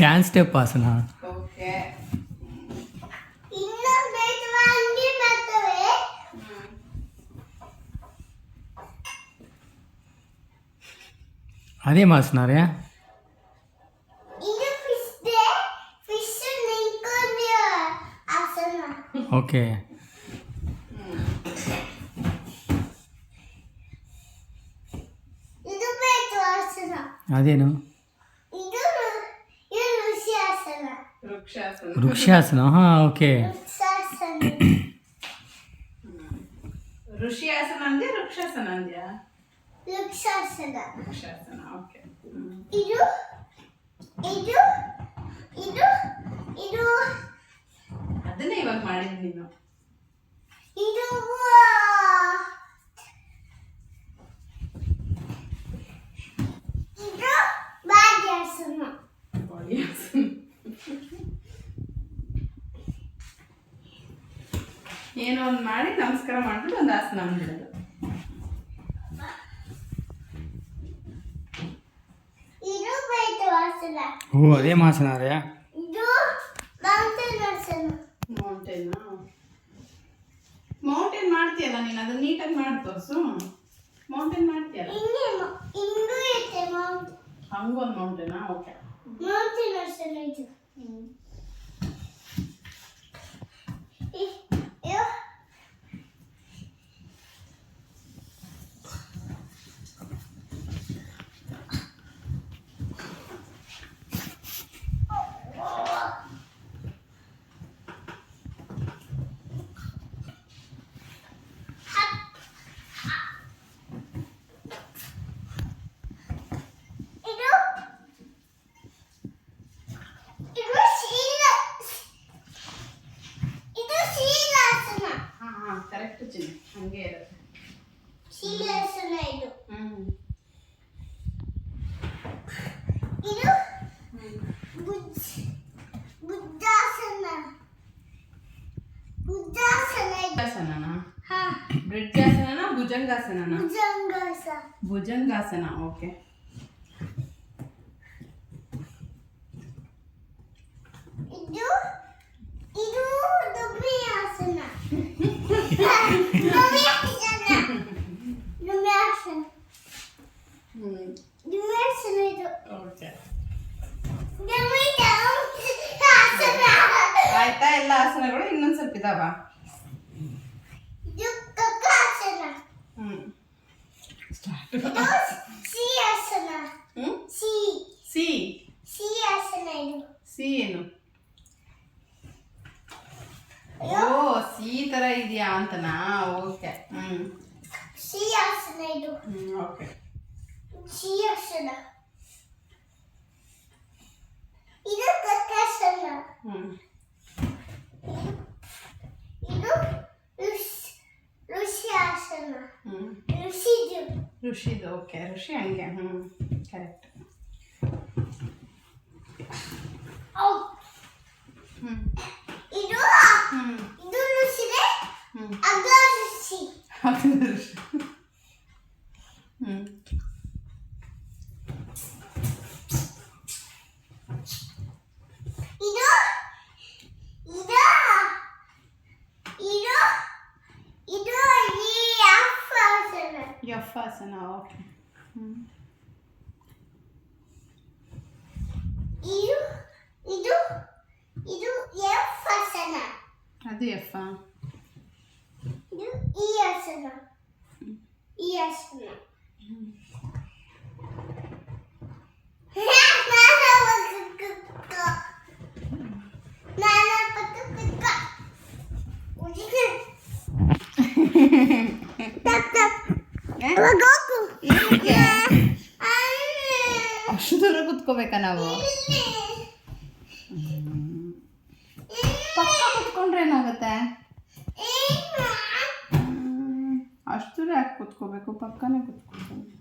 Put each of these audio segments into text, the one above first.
Dance step ಆಸನ. Okay. ಅದೇ ಮಾಸನಾರೇ. Okay. ಅದೇನು ವೃಕ್ಷಾಸನ? ಹಾ, ಓಕೆ. ಋಷಿಯಾಸನ ಅಂದ್ಯಾ ವೃಕ್ಷಾಸನ ಅಂದ್ಯಾ? ವೃಕ್ಷಾಸನ. ವೃಕ್ಷಾಸನ, ಓಕೆ. ಇದು ಇದು ಇದು ಇದು ಅದನ್ನೇ ಇವಾಗ ಮಾಡಿದ್ ನೀನು. ಇದು ಇದು ಬಾಡ್ಯಾಸನ. ಏನೋ ಒಂದು ಮಾಡಿ ನಮಸ್ಕಾರ ಮಾಡ್ಬಿಟ್ಟು ಒಂದು ಆಸನ ಅಂದ್ಬಿಡೋದು. ಇದು ಬೈತವಾಸನ. ಓ, ಅದೇ ಮಾಸನಾರೇ. ಇದು ಮೌಂಟೇನ್ ಆಸನ. ಮೌಂಟೇನ್ ಮೌಂಟೇನ್ ಮಾಡ್ತೀಯಲ್ಲ ನೀನು, ಅದನ್ನ ನೀಟಾಗಿ ಮಾಡಿ ತೋರಿಸು. ಮೌಂಟೇನ್ ಮಾಡ್ತೀಯಲ್ಲ, ಹಿಂಗೂ ಐತೆ ಮೌಂಟೇನ್. ಹಂಗೊಂದು ಮೌಂಟೇನಾ? ಓಕೆ. ಮೌಂಟೇನ್ ಆಸನ ಇದು. ಕರೆಕ್ಟ್ ಚಿನ್ನ, ಹಂಗೆ ಇರುತ್ತೆ. ಶೀಲಾಸನ ಇದು. ಇದು ಬುದ್ಧಾಸನ. ಬುದ್ಧಾಸನ ಇದು. ಭುಜಂಗಾಸನನಾ? ಹಾ. ಬ್ರಿಡ್ಜಾಸನನಾ ಭುಜಂಗಾಸನನಾ? ಭುಜಂಗಾಸನ. ಭುಜಂಗಾಸನ, ಓಕೆ. ಇದು ಇದು ದುಮ್ಮಿಯಾಸನ. ದುಮ್ಮಿಯಾಸನ ಇದು. ಓಕೆ. ಆಯ್ತಾ? ಎಲ್ಲ ಆಸನಗಳು ಇನ್ನೊಂದು ಸ್ವಲ್ಪ ಇದಾವ. ಇದು ಕಕ್ಕಾಸನ. ಇದು ಸಿಯಾಸನ. ಸಿ ಸಿ ಸಿಯಾಸನ ಇದು. ಸಿ ಏನು? ಓ, ಸಿ ತರ ಇದೆಯಾ ಅಂತನಾ? ಓಕೆ. ಸಿಯಾಸನ ಇದು. ಓಕೆ. ಸಿಯಾಸನ. ಇದು ಕಕ್ಕಾಸನ. ಇದು ಋಷಿಯಾಸನ. ಋಷಿದು. ಋಷಿದು, ಓಕೆ. ಋಷಿ ಹಂಗೆ. ಕರೆಕ್ಟ್. ಇದು ಇದು ಋಷಿದೆ. ಅಗ ಋಷಿ. ಇದು ಇದು ಇದು ಇದು ಯಫಾಸನ. ಯಫಾಸನ, ಓಕೆ. ಇದು ಇದು ಇದು ಯಫಾಸನ. ಅದು ಎಫ್. ಇದು ಈ ಆಸನ. ಈ ಆಸನ. ಅಷ್ಟು ದೂರ ಕುತ್ಕೋಬೇಕಾ ನಾವು? ಪಕ್ಕ ಕುತ್ಕೊಂಡ್ರೆ ಏನಾಗುತ್ತೆ? ಅಷ್ಟು ದೂರ ಯಾಕೆ ಕುತ್ಕೋಬೇಕು? ಪಕ್ಕನೇ ಕುತ್ಕೋಬೇಕು.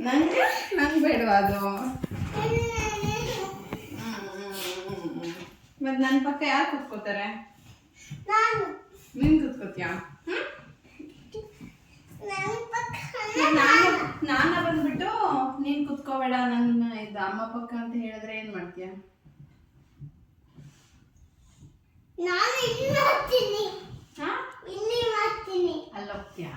ನನಗೆ ಅದು ಮತ್ತೆ ನನ್ನ ಪಕ್ಕ ಯಾರು ಕುತ್ಕೋತಾರೆ? ನಾನು ನೀನ್ ಕುತ್ಕೋತೀಯಾ? ನನ್ನ ಪಕ್ಕ ನಾನ ಬಂದ್ಬಿಟ್ಟು ನೀನ್ ಕುತ್ಕೋಬೇಡ ನನ್ನ ಇದು ಅಮ್ಮ ಪಕ್ಕ ಅಂತ ಹೇಳಿದ್ರೆ ಏನ್ ಮಾಡ್ತೀಯ? ನಾನು ಇಲ್ಲಿ ಮಾಡ್ತೀನಿ. ಹಾ ಇಲ್ಲಿ ಮಾಡ್ತೀನಿ. ಅಲ್ಲಿ ಹೋಗ್ತೀಯಾ?